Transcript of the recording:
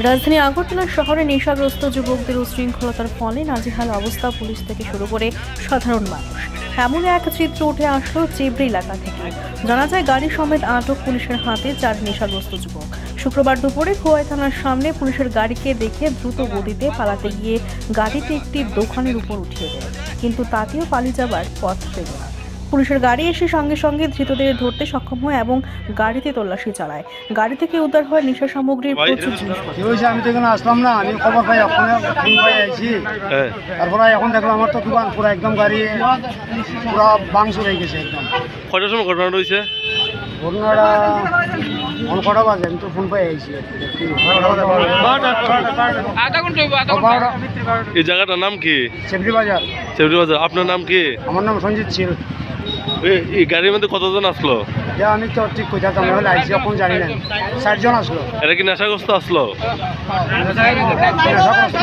রাজধানী আগরতলা শহরে নেশাগ্রস্ত যুবকদের উশৃঙ্খলতার ফলে নাজেহাল অবস্থা পুলিশ থেকে শুরু করে সাধারণ মানুষ। এমন এক চিত্র উঠে আসলো চেবড়ি এলাকা থেকে। জানা যায় গাড়ি সমেত আটক পুলিশের হাতে 4 নেশাগ্রস্ত যুবক। শুক্রবার দুপুরে খোয়াই থানার সামনে পুলিশের গাড়িকে দেখে দ্রুত গতিতে পালাতে গিয়ে গাড়িটি একটি দোকানের উপর উঠিয়ে দেয়, কিন্তু তাতেও পালিয়ে যাবার পথ পেল না। পুলিশের গাড়ি এসে সঙ্গে সঙ্গে ধৃতদের ধরতে সক্ষম হয় এবং গাড়িতে তল্লাশি চালায়। গাড়ি থেকে উদ্ধার হয় নেশা সামগ্রীর প্রচুর জিনিসপত্র। আমি তো এখানে আসলাম না, আমি খবর পাই ওখানে ফোন পাই আইছি। তারপরে এখন দেখলাম আমার তো দোকান পুরো একদম গাড়ি পুরো ভাঙচুর হয়ে গেছে একদম। কয়টার সময় ঘটনাটা হয়েছে? ঘটনাটা অন কটা বাজে, আমি তো ফোন পাই আইছি। এই জায়গাটার নাম কি? চেবড়ি বাজার। চেবড়ি বাজার। আপনার নাম কি? আমার নাম সঞ্জিত ছিল। এই গাড়ির মধ্যে কতজন আসলো? আমি তো ঠিক কোথাও আমি হলে আইছি, এখন জানি না। 60 জন আসলো। এটা কি নেশাগ্রস্ত আসলো? নেশাগ্রস্ত।